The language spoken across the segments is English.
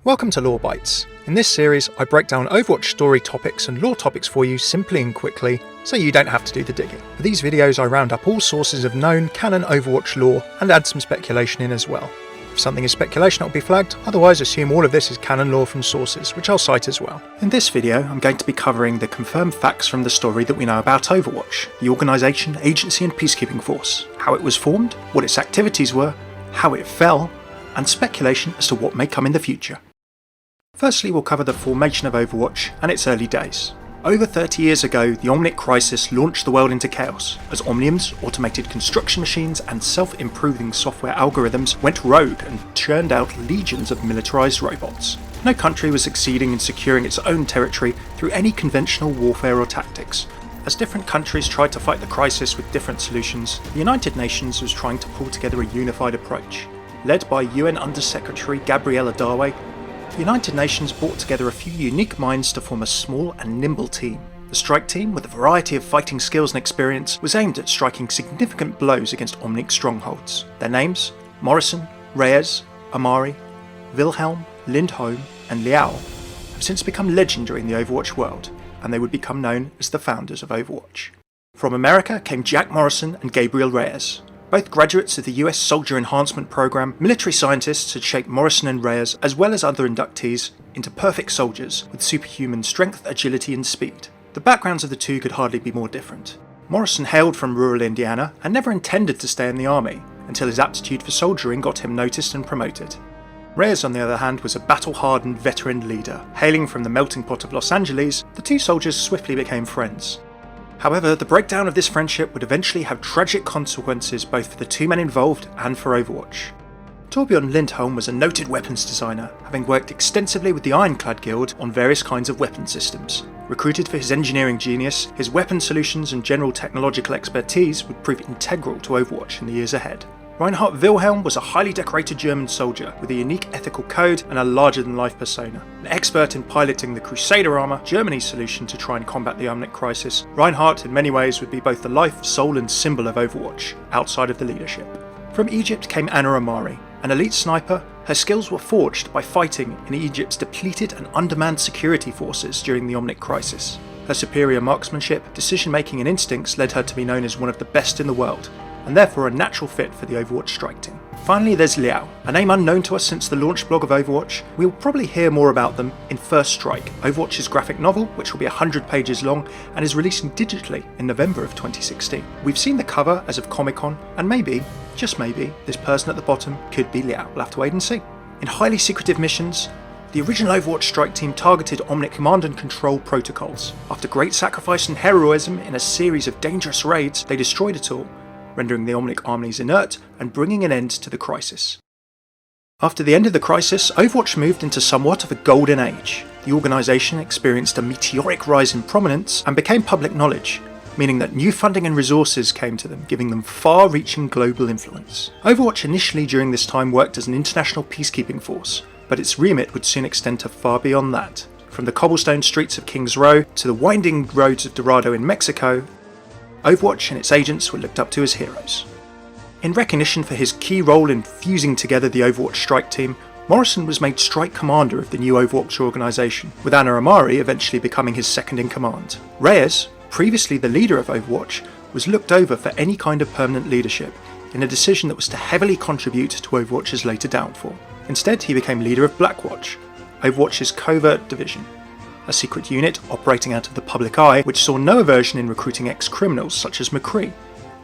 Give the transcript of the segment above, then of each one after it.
Welcome to Lore Bites. In this series, I break down Overwatch story topics and lore topics for you simply and quickly, so you don't have to do the digging. For these videos, I round up all sources of known canon Overwatch lore and add some speculation in as well. If something is speculation, it will be flagged, otherwise assume all of this is canon lore from sources, which I'll cite as well. In this video, I'm going to be covering the confirmed facts from the story that we know about Overwatch, the organisation, agency and peacekeeping force, how it was formed, what its activities were, how it fell, and speculation as to what may come in the future. Firstly, we'll cover the formation of Overwatch and its early days. Over 30 years ago, the Omnic crisis launched the world into chaos, as Omniums, automated construction machines and self-improving software algorithms went rogue and churned out legions of militarised robots. No country was succeeding in securing its own territory through any conventional warfare or tactics. As different countries tried to fight the crisis with different solutions, the United Nations was trying to pull together a unified approach. Led by UN Under-Secretary Gabriela Darway, the United Nations brought together a few unique minds to form a small and nimble team. The strike team, with a variety of fighting skills and experience, was aimed at striking significant blows against Omnic strongholds. Their names, Morrison, Reyes, Amari, Wilhelm, Lindholm and Liao, have since become legendary in the Overwatch world, and they would become known as the founders of Overwatch. From America came Jack Morrison and Gabriel Reyes. Both graduates of the US Soldier Enhancement Program, military scientists had shaped Morrison and Reyes, as well as other inductees, into perfect soldiers with superhuman strength, agility and speed. The backgrounds of the two could hardly be more different. Morrison hailed from rural Indiana and never intended to stay in the army, until his aptitude for soldiering got him noticed and promoted. Reyes, on the other hand, was a battle-hardened veteran leader. Hailing from the melting pot of Los Angeles, the two soldiers swiftly became friends. However, the breakdown of this friendship would eventually have tragic consequences both for the two men involved and for Overwatch. Torbjorn Lindholm was a noted weapons designer, having worked extensively with the Ironclad Guild on various kinds of weapon systems. Recruited for his engineering genius, his weapon solutions and general technological expertise would prove integral to Overwatch in the years ahead. Reinhard Wilhelm was a highly decorated German soldier with a unique ethical code and a larger-than-life persona. An expert in piloting the Crusader armour, Germany's solution to try and combat the Omnic crisis, Reinhard in many ways would be both the life, soul and symbol of Overwatch, outside of the leadership. From Egypt came Anna Amari, an elite sniper. Her skills were forged by fighting in Egypt's depleted and undermanned security forces during the Omnic crisis. Her superior marksmanship, decision-making and instincts led her to be known as one of the best in the world, and therefore a natural fit for the Overwatch strike team. Finally, there's Liao, a name unknown to us since the launch blog of Overwatch. We'll probably hear more about them in First Strike, Overwatch's graphic novel, which will be 100 pages long and is releasing digitally in November of 2016. We've seen the cover as of Comic-Con, and maybe, just maybe, this person at the bottom could be Liao. We'll have to wait and see. In highly secretive missions, the original Overwatch strike team targeted Omnic command and control protocols. After great sacrifice and heroism in a series of dangerous raids, they destroyed it all, rendering the Omnic armies inert and bringing an end to the crisis. After the end of the crisis, Overwatch moved into somewhat of a golden age. The organisation experienced a meteoric rise in prominence and became public knowledge, meaning that new funding and resources came to them, giving them far-reaching global influence. Overwatch initially during this time worked as an international peacekeeping force, but its remit would soon extend to far beyond that. From the cobblestone streets of Kings Row to the winding roads of Dorado in Mexico, Overwatch and its agents were looked up to as heroes. In recognition for his key role in fusing together the Overwatch strike team, Morrison was made strike commander of the new Overwatch organisation, with Anna Amari eventually becoming his second in command. Reyes, previously the leader of Overwatch, was looked over for any kind of permanent leadership, in a decision that was to heavily contribute to Overwatch's later downfall. Instead, he became leader of Blackwatch, Overwatch's covert division, a secret unit operating out of the public eye which saw no aversion in recruiting ex-criminals such as McCree,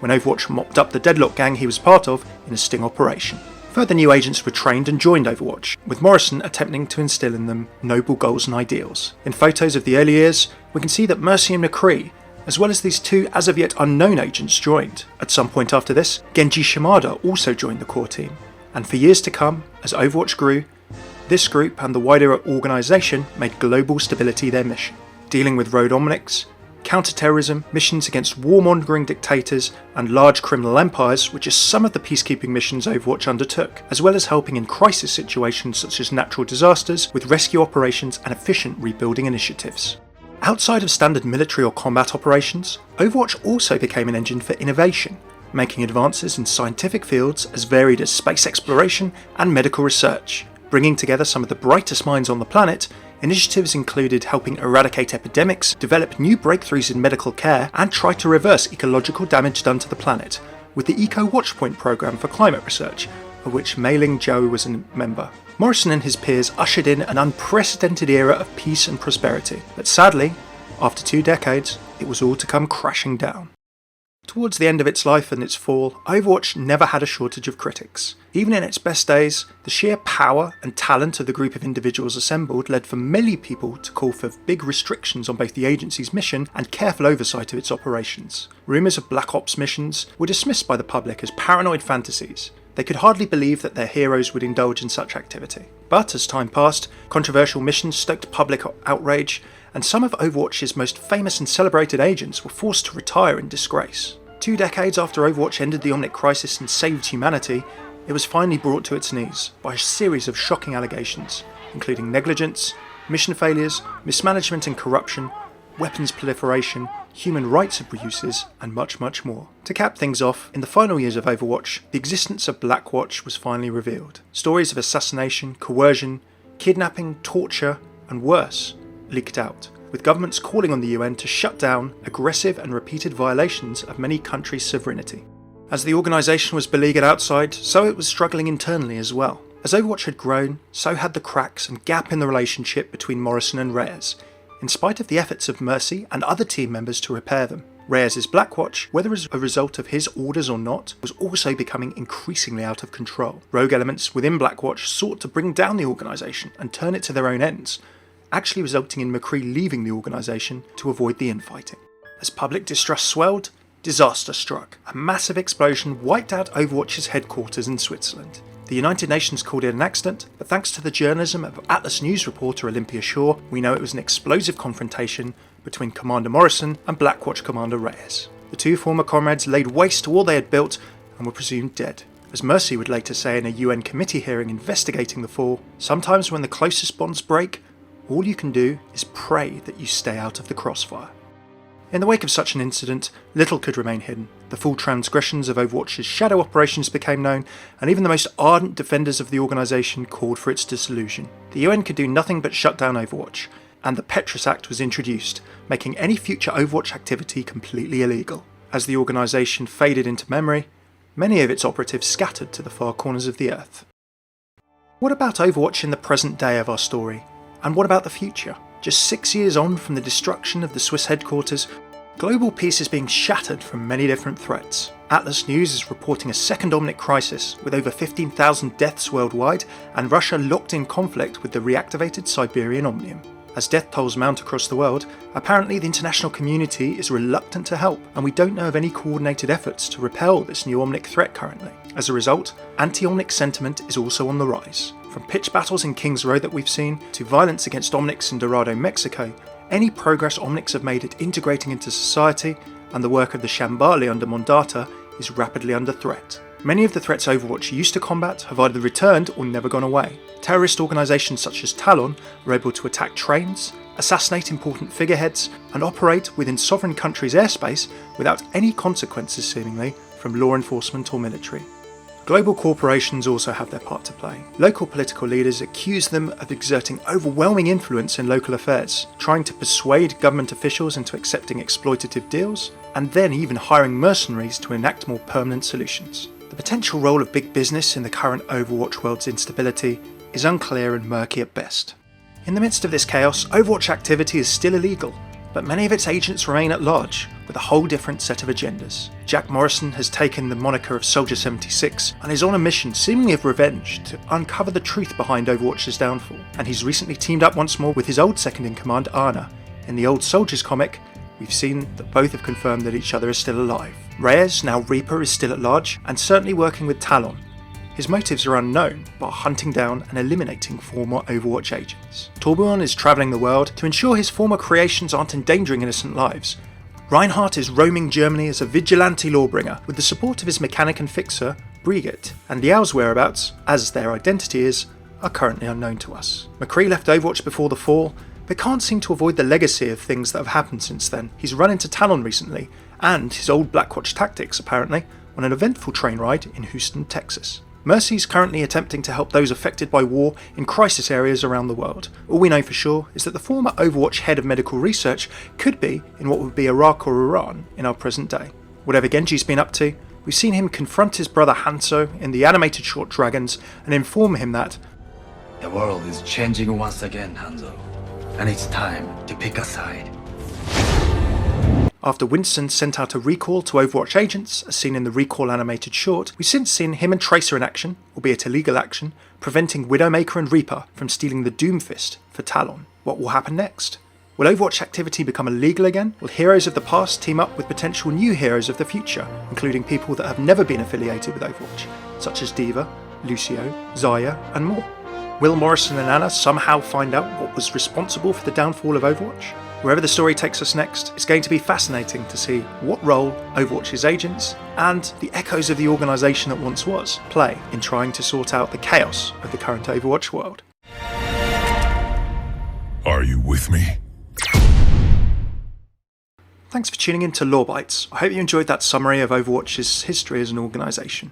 when Overwatch mopped up the Deadlock gang he was part of in a sting operation. Further new agents were trained and joined Overwatch, with Morrison attempting to instill in them noble goals and ideals. In photos of the early years, we can see that Mercy and McCree, as well as these two as of yet unknown agents, joined. At some point after this, Genji Shimada also joined the core team, and for years to come, as Overwatch grew, this group and the wider organisation made global stability their mission, dealing with rogue Omnics, counter-terrorism, missions against warmongering dictators and large criminal empires were just some of the peacekeeping missions Overwatch undertook, as well as helping in crisis situations such as natural disasters with rescue operations and efficient rebuilding initiatives. Outside of standard military or combat operations, Overwatch also became an engine for innovation, making advances in scientific fields as varied as space exploration and medical research, Bringing together some of the brightest minds on the planet, initiatives included helping eradicate epidemics, develop new breakthroughs in medical care, and try to reverse ecological damage done to the planet, with the Eco Watchpoint programme for climate research, of which Mei Ling Zhou was a member. Morrison and his peers ushered in an unprecedented era of peace and prosperity, but sadly, after 2 decades, it was all to come crashing down. Towards the end of its life and its fall, Overwatch never had a shortage of critics. Even in its best days, the sheer power and talent of the group of individuals assembled led for many people to call for big restrictions on both the agency's mission and careful oversight of its operations. Rumours of Black Ops missions were dismissed by the public as paranoid fantasies. They could hardly believe that their heroes would indulge in such activity. But as time passed, controversial missions stoked public outrage, and some of Overwatch's most famous and celebrated agents were forced to retire in disgrace. 2 decades after Overwatch ended the Omnic crisis and saved humanity, it was finally brought to its knees by a series of shocking allegations, including negligence, mission failures, mismanagement and corruption, weapons proliferation, human rights abuses, and much, much more. To cap things off, in the final years of Overwatch, the existence of Blackwatch was finally revealed. Stories of assassination, coercion, kidnapping, torture, and worse leaked out, with governments calling on the UN to shut down aggressive and repeated violations of many countries' sovereignty. As the organisation was beleaguered outside, so it was struggling internally as well. As Overwatch had grown, so had the cracks and gap in the relationship between Morrison and Reyes, in spite of the efforts of Mercy and other team members to repair them. Reyes' Blackwatch, whether as a result of his orders or not, was also becoming increasingly out of control. Rogue elements within Blackwatch sought to bring down the organisation and turn it to their own ends, actually resulting in McCree leaving the organisation to avoid the infighting. As public distrust swelled, disaster struck. A massive explosion wiped out Overwatch's headquarters in Switzerland. The United Nations called it an accident, but thanks to the journalism of Atlas News reporter Olympia Shaw, we know it was an explosive confrontation between Commander Morrison and Blackwatch Commander Reyes. The 2 former comrades laid waste to all they had built and were presumed dead. As Mercy would later say in a UN committee hearing investigating the fall, sometimes when the closest bonds break, all you can do is pray that you stay out of the crossfire. In the wake of such an incident, little could remain hidden. The full transgressions of Overwatch's shadow operations became known, and even the most ardent defenders of the organisation called for its dissolution. The UN could do nothing but shut down Overwatch, and the Petrus Act was introduced, making any future Overwatch activity completely illegal. As the organisation faded into memory, many of its operatives scattered to the far corners of the earth. What about Overwatch in the present day of our story? And what about the future? Just 6 years on from the destruction of the Swiss headquarters, global peace is being shattered from many different threats. Atlas News is reporting a second Omnic crisis, with over 15,000 deaths worldwide, and Russia locked in conflict with the reactivated Siberian Omnium. As death tolls mount across the world, apparently the international community is reluctant to help, and we don't know of any coordinated efforts to repel this new Omnic threat currently. As a result, anti-Omnic sentiment is also on the rise. From pitch battles in Kings Row that we've seen, to violence against Omnics in Dorado, Mexico, any progress Omnics have made at integrating into society and the work of the Shambali under Mondata is rapidly under threat. Many of the threats Overwatch used to combat have either returned or never gone away. Terrorist organisations such as Talon are able to attack trains, assassinate important figureheads, and operate within sovereign countries' airspace without any consequences seemingly from law enforcement or military. Global corporations also have their part to play. Local political leaders accuse them of exerting overwhelming influence in local affairs, trying to persuade government officials into accepting exploitative deals, and then even hiring mercenaries to enact more permanent solutions. The potential role of big business in the current Overwatch world's instability is unclear and murky at best. In the midst of this chaos, Overwatch activity is still illegal, but many of its agents remain at large, with a whole different set of agendas. Jack Morrison has taken the moniker of Soldier 76 and is on a mission seemingly of revenge to uncover the truth behind Overwatch's downfall, and he's recently teamed up once more with his old second-in-command Ana. In the Old Soldiers comic, we've seen that both have confirmed that each other is still alive. Reyes, now Reaper, is still at large, and certainly working with Talon. His motives are unknown, but hunting down and eliminating former Overwatch agents. Torbjorn is travelling the world to ensure his former creations aren't endangering innocent lives. Reinhardt is roaming Germany as a vigilante lawbringer with the support of his mechanic and fixer, Brigitte, and Liao's whereabouts, as their identity is, are currently unknown to us. McCree left Overwatch before the fall, but can't seem to avoid the legacy of things that have happened since then. He's run into Talon recently, and his old Blackwatch tactics apparently, on an eventful train ride in Houston, Texas. Mercy's currently attempting to help those affected by war in crisis areas around the world. All we know for sure is that the former Overwatch head of medical research could be in what would be Iraq or Iran in our present day. Whatever Genji's been up to, we've seen him confront his brother Hanzo in the animated short Dragons and inform him that the world is changing once again, Hanzo, and it's time to pick a side. After Winston sent out a recall to Overwatch agents, as seen in the Recall animated short, we've since seen him and Tracer in action, albeit illegal action, preventing Widowmaker and Reaper from stealing the Doomfist for Talon. What will happen next? Will Overwatch activity become illegal again? Will heroes of the past team up with potential new heroes of the future, including people that have never been affiliated with Overwatch, such as D.va, Lucio, Zarya, and more? Will Morrison and Anna somehow find out what was responsible for the downfall of Overwatch? Wherever the story takes us next, it's going to be fascinating to see what role Overwatch's agents and the echoes of the organisation that once was play in trying to sort out the chaos of the current Overwatch world. Are you with me? Thanks for tuning in to Lore Bites. I hope you enjoyed that summary of Overwatch's history as an organisation.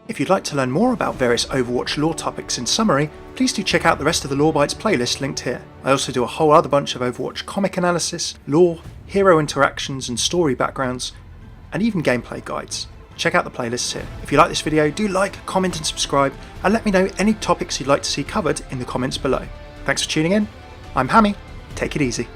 If you'd like to learn more about various Overwatch lore topics in summary, please do check out the rest of the Lore Bites playlist linked here. I also do a whole other bunch of Overwatch comic analysis, lore, hero interactions and story backgrounds, and even gameplay guides. Check out the playlists here. If you like this video, do like, comment and subscribe, and let me know any topics you'd like to see covered in the comments below. Thanks for tuning in. I'm Hammeh. Take it easy.